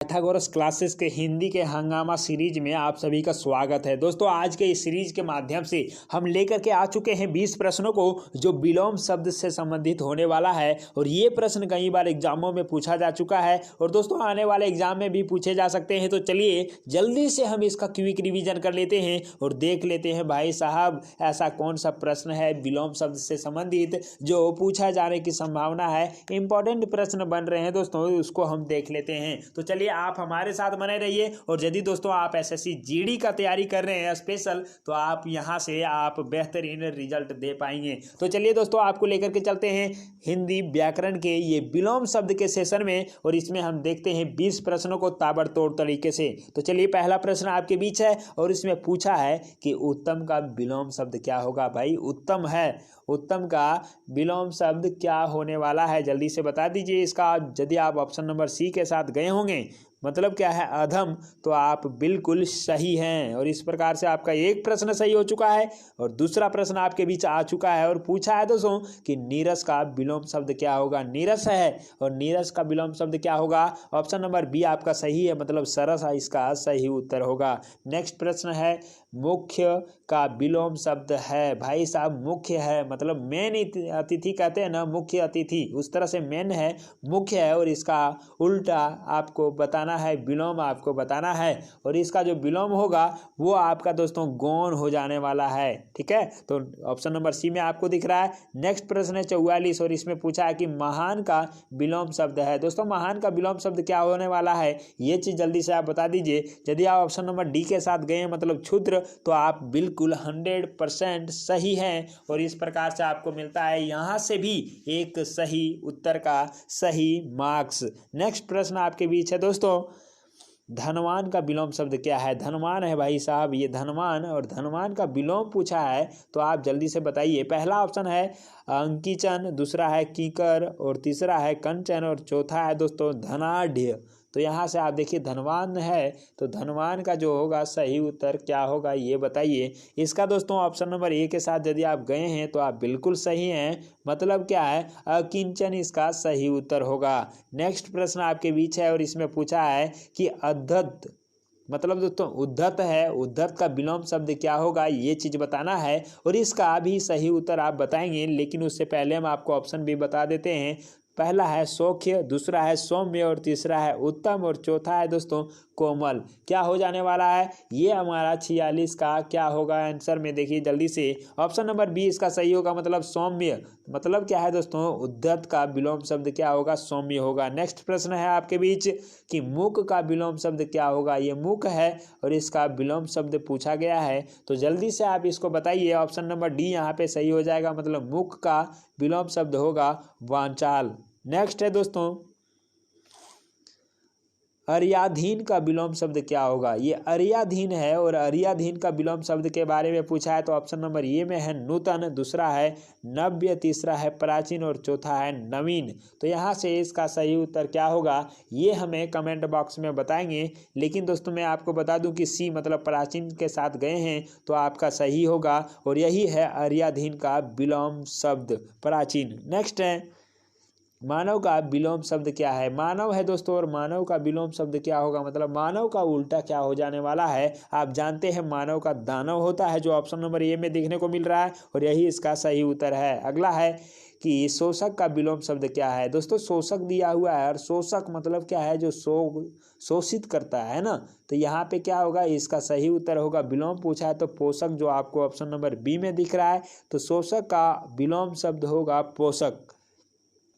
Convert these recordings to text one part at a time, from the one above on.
Pythagoras classes के हिंदी के हंगामा सीरीज में आप सभी का स्वागत है। दोस्तों आज के इस सीरीज के माध्यम से हम लेकर के आ चुके हैं 20 प्रश्नों को जो विलोम शब्द से संबंधित होने वाला है और ये प्रश्न कई बार एग्जामों में पूछा जा चुका है और दोस्तों आने वाले एग्जाम में भी पूछे जा सकते हैं। तो चलिए जल्दी से हम इसका क्विक रिवीजन कर लेते हैं और देख लेते हैं भाई साहब ऐसा कौन सा प्रश्न है विलोम शब्द से संबंधित जो पूछा जाने की संभावना है। इंपॉर्टेंट प्रश्न बन रहे हैं दोस्तों, उसको हम देख लेते हैं। तो चलिए आप हमारे साथ बने रहिए और यदि दोस्तों आप एसएससी जीडी का तैयारी कर रहे हैं स्पेशल, तो आप यहां से आप बेहतरीन रिजल्ट दे पाएंगे। तो चलिए दोस्तों आपको लेकर के चलते हैं हिंदी व्याकरण के ये विलोम शब्द के सेशन में और इसमें हम देखते हैं 20 प्रश्नों को ताबड़तोड़ तरीके से। तो चलिए पहला प्रश्न आपके बीच है और इसमें पूछा है कि उत्तम का विलोम शब्द क्या होगा। भाई उत्तम है, उत्तम का विलोम शब्द क्या होने वाला है जल्दी से बता दीजिए इसका। यदि आप ऑप्शन नंबर सी के साथ गए होंगे मतलब क्या है अधम, तो आप बिल्कुल सही हैं और इस प्रकार से आपका एक प्रश्न सही हो चुका है और दूसरा प्रश्न आपके बीच आ चुका है और पूछा है दोस्तों कि नीरस का विलोम शब्द क्या होगा। नीरस है और नीरस का विलोम शब्द क्या होगा। ऑप्शन नंबर बी आपका सही है, मतलब सरस इसका सही उत्तर होगा। नेक्स्ट प्रश्न है मुख्य का विलोम शब्द है। भाई साहब मुख्य है मतलब मेन अतिथि कहते हैं ना, मुख्य अतिथि, उस तरह से मेन है मुख्य है और इसका उल्टा आपको बताना है, विलोम आपको बताना है और इसका जो विलोम होगा वो आपका दोस्तों गौण हो जाने वाला है। ठीक है, तो ऑप्शन नंबर सी में आपको दिख रहा है। नेक्स्ट प्रश्न है 44 और इसमें पूछा है कि महान का विलोम शब्द है। दोस्तों महान का विलोम शब्द क्या होने वाला है ये चीज जल्दी से आप बता दीजिए। यदि आप ऑप्शन नंबर डी के साथ गए मतलब क्षुद्र, तो आप बिल्कुल 100% सही हैं और इस प्रकार से आपको मिलता है यहां से भी एक सही उत्तर का सही मार्क्स। नेक्स्ट प्रश्न आपके बीच है दोस्तों धनवान का विलोम शब्द क्या है। धनवान है भाई साहब ये धनवान और धनवान का विलोम पूछा है तो आप जल्दी से बताइए। पहला ऑप्शन है अंकीचन, दूसरा है कीकर और तीसरा है कंचन और चौथा है दोस्तों धनाढ़। तो यहाँ से आप देखिए धनवान है तो धनवान का जो होगा सही उत्तर क्या होगा ये बताइए। इसका दोस्तों ऑप्शन नंबर ए के साथ यदि आप गए हैं तो आप बिल्कुल सही हैं, मतलब क्या है अकिंचन इसका सही उत्तर होगा। नेक्स्ट प्रश्न आपके बीच है और इसमें पूछा है कि अद्धत मतलब दोस्तों उद्धत है, उद्धत का विलोम शब्द क्या होगा ये चीज बताना है और इसका भी सही उत्तर आप बताएंगे। लेकिन उससे पहले हम आपको ऑप्शन भी बता देते हैं। पहला है सौख्य, दूसरा है सौम्य और तीसरा है उत्तम और चौथा है दोस्तों कोमल। क्या हो जाने वाला है ये हमारा 46 का क्या होगा आंसर में देखिए जल्दी से। ऑप्शन नंबर बी इसका सही होगा, मतलब सौम्य, मतलब क्या है दोस्तों उद्धत का विलोम शब्द क्या होगा सौम्य होगा। नेक्स्ट प्रश्न है आपके बीच कि मूक का विलोम शब्द क्या होगा। ये मूक है और इसका विलोम शब्द पूछा गया है तो जल्दी से आप इसको बताइए। ऑप्शन नंबर डी यहाँ पे सही हो जाएगा, मतलब मूक का विलोम शब्द होगा वाचाल। नेक्स्ट है दोस्तों अर्याधीन का विलोम शब्द क्या होगा। ये अर्याधीन है और अर्याधीन का विलोम शब्द के बारे में पूछा है तो ऑप्शन नंबर ए में है नूतन, दूसरा है नव्य, तीसरा है प्राचीन और चौथा है नवीन। तो यहाँ से इसका सही उत्तर क्या होगा ये हमें कमेंट बॉक्स में बताएंगे। लेकिन दोस्तों मैं आपको बता दूं कि सी मतलब प्राचीन के साथ गए हैं तो आपका सही होगा और यही है अर्याधीन का विलोम शब्द प्राचीन। नेक्स्ट है मानव का विलोम शब्द क्या है। मानव है दोस्तों और मानव का विलोम शब्द क्या होगा, मतलब मानव का उल्टा क्या हो जाने वाला है। आप जानते हैं मानव का दानव होता है जो ऑप्शन नंबर ए में देखने को मिल रहा है और यही इसका सही उत्तर है। अगला है कि शोषक का विलोम शब्द क्या है। दोस्तों शोषक दिया हुआ है और शोषक मतलब क्या है जो शोषित करता है ना, तो यहाँ पे क्या होगा इसका सही उत्तर होगा विलोम पूछा है तो पोषक, जो आपको ऑप्शन नंबर बी में दिख रहा है। तो शोषक का विलोम शब्द होगा पोषक।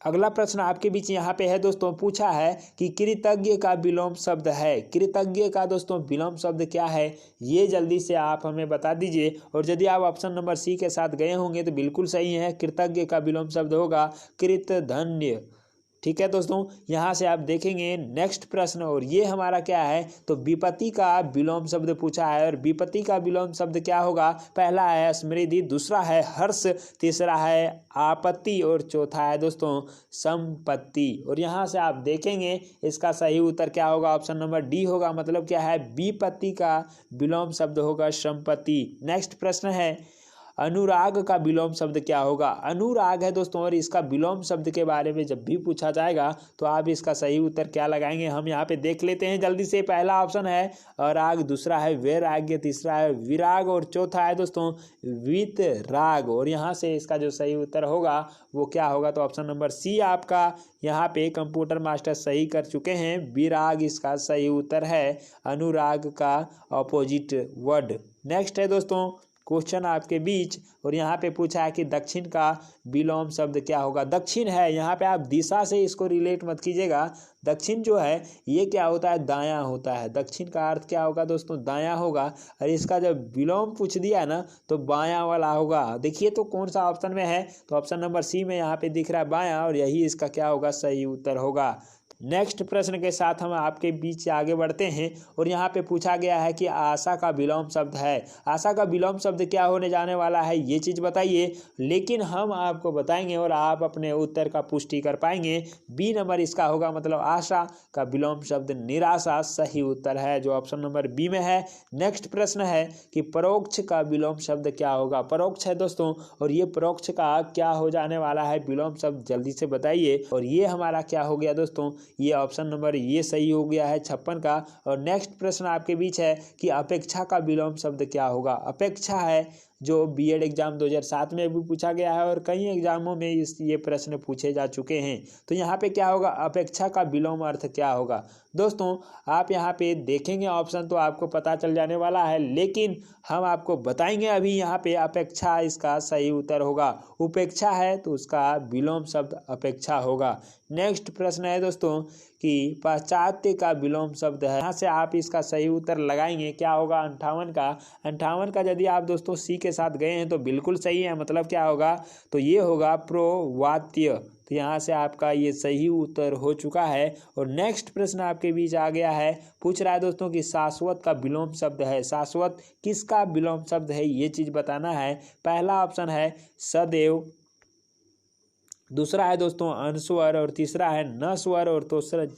अगला प्रश्न आपके बीच यहाँ पे है दोस्तों पूछा है कि कृतज्ञ का विलोम शब्द है। कृतज्ञ का दोस्तों विलोम शब्द क्या है ये जल्दी से आप हमें बता दीजिए और यदि आप ऑप्शन नंबर सी के साथ गए होंगे तो बिल्कुल सही है। कृतज्ञ का विलोम शब्द होगा कृतधन्य। ठीक है दोस्तों यहाँ से आप देखेंगे नेक्स्ट प्रश्न और ये हमारा क्या है तो विपत्ति का विलोम शब्द पूछा है और विपत्ति का विलोम शब्द क्या होगा। पहला है समृद्धि, दूसरा है हर्ष, तीसरा है आपत्ति और चौथा है दोस्तों संपत्ति। और यहाँ से आप देखेंगे इसका सही उत्तर क्या होगा, ऑप्शन नंबर डी होगा, मतलब क्या है विपत्ति का विलोम शब्द होगा संपत्ति। नेक्स्ट प्रश्न है अनुराग का विलोम शब्द क्या होगा? अनुराग है दोस्तों, और इसका विलोम शब्द के बारे में जब भी पूछा जाएगा तो आप इसका सही उत्तर क्या लगाएंगे हम यहाँ पे देख लेते हैं जल्दी से। पहला ऑप्शन है राग, दूसरा है वैराग्य, तीसरा है विराग और चौथा है दोस्तों वीतराग। और यहाँ से इसका जो सही उत्तर होगा वो क्या होगा? तो ऑप्शन नंबर सी आपका यहाँ पे कंप्यूटर मास्टर सही कर चुके हैं, विराग इसका सही उत्तर है, अनुराग का ऑपोजिट वर्ड। नेक्स्ट है दोस्तों क्वेश्चन आपके बीच, और यहाँ पे पूछा है कि दक्षिण का विलोम शब्द क्या होगा? दक्षिण है, यहाँ पे आप दिशा से इसको रिलेट मत कीजिएगा। दक्षिण जो है ये क्या होता है? दायां होता है। दक्षिण का अर्थ क्या होगा दोस्तों? दायां होगा। और इसका जब विलोम पूछ दिया ना तो बायां वाला होगा। देखिए तो कौन सा ऑप्शन में है? तो ऑप्शन नंबर सी में यहाँ पे दिख रहा है बायां, और यही इसका क्या होगा? सही उत्तर होगा। नेक्स्ट प्रश्न के साथ हम आपके बीच आगे बढ़ते हैं, और यहाँ पे पूछा गया है कि आशा का विलोम शब्द है। आशा का विलोम शब्द क्या होने जाने वाला है ये चीज़ बताइए, लेकिन हम आपको बताएंगे और आप अपने उत्तर का पुष्टि कर पाएंगे। बी नंबर इसका होगा, मतलब आशा का विलोम शब्द निराशा सही उत्तर है, जो ऑप्शन नंबर बी में है। नेक्स्ट प्रश्न है कि परोक्ष का विलोम शब्द क्या होगा? परोक्ष है दोस्तों, और ये परोक्ष का क्या हो जाने वाला है विलोम शब्द, जल्दी से बताइए। और ये हमारा क्या हो गया दोस्तों? ये ऑप्शन नंबर ये सही हो गया है 56 का। और नेक्स्ट प्रश्न आपके बीच है कि अपेक्षा का विलोम शब्द क्या होगा? अपेक्षा है जो बीएड एग्जाम 2007 में भी पूछा गया है और कई एग्जामों में ये प्रश्न पूछे जा चुके हैं। तो यहाँ पे क्या होगा? अपेक्षा का विलोम अर्थ क्या होगा? दोस्तों आप यहाँ पे देखेंगे ऑप्शन तो आपको पता चल जाने वाला है, लेकिन हम आपको बताएंगे अभी। यहाँ पे अपेक्षा इसका सही उत्तर होगा। उपेक्षा है तो उसका विलोम शब्द अपेक्षा होगा। नेक्स्ट प्रश्न है दोस्तों कि पाश्चात्य का विलोम शब्द है। यहाँ से आप इसका सही उत्तर लगाएंगे, क्या होगा? 58 का। 58 का यदि आप दोस्तों सी के साथ गए हैं तो बिल्कुल सही है, मतलब क्या होगा? तो ये होगा प्रोवात्य। तो यहाँ से आपका ये सही उत्तर हो चुका है। और नेक्स्ट प्रश्न आपके बीच आ गया है, पूछ रहा है दोस्तों कि शाश्वत का विलोम शब्द है। शाश्वत किसका विलोम शब्द है ये चीज़ बताना है। पहला ऑप्शन है सदैव, दूसरा है दोस्तों अनस्वर, और तीसरा है नस्वर, और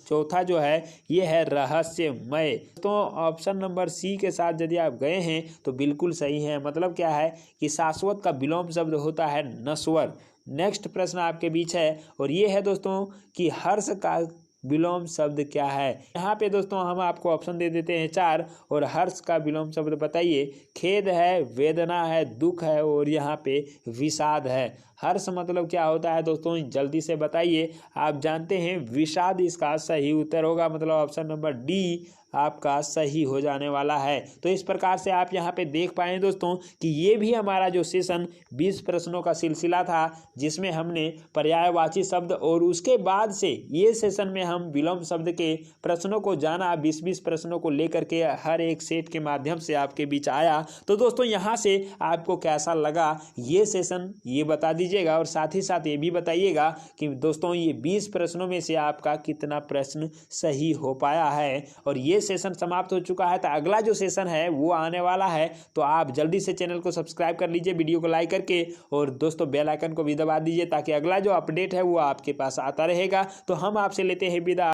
चौथा जो है ये है रहस्यमय। तो ऑप्शन नंबर सी के साथ यदि आप गए हैं तो बिल्कुल सही है, मतलब क्या है कि शाश्वत का विलोम शब्द होता है नस्वर। नेक्स्ट प्रश्न आपके बीच है, और ये है दोस्तों कि हर्ष का विलोम शब्द क्या है। यहाँ पे दोस्तों हम आपको ऑप्शन दे देते हैं 4, और हर्ष का विलोम शब्द बताइए। खेद है, वेदना है, दुख है, और यहाँ पे विषाद है। हर्ष मतलब क्या होता है दोस्तों? जल्दी से बताइए। आप जानते हैं विषाद इसका सही उत्तर होगा, मतलब ऑप्शन नंबर डी आपका सही हो जाने वाला है। तो इस प्रकार से आप यहाँ पे देख पाए दोस्तों कि ये भी हमारा जो सेशन 20 प्रश्नों का सिलसिला था, जिसमें हमने पर्यायवाची शब्द और उसके बाद से ये सेशन में हम विलोम शब्द के प्रश्नों को जाना। 20-20 प्रश्नों को लेकर के हर एक सेट के माध्यम से आपके बीच आया। तो दोस्तों यहाँ से आपको कैसा लगा ये सेशन ये बता दीजिएगा, और साथ ही साथ ये भी बताइएगा कि दोस्तों ये 20 प्रश्नों में से आपका कितना प्रश्न सही हो पाया है। और ये सेशन समाप्त हो चुका है, तो अगला जो सेशन है वो आने वाला है। तो आप जल्दी से चैनल को सब्सक्राइब कर लीजिए वीडियो को लाइक करके, और दोस्तों बेल आइकन को भी दबा दीजिए ताकि अगला जो अपडेट है वो आपके पास आता रहेगा। तो हम आपसे लेते हैं विदा।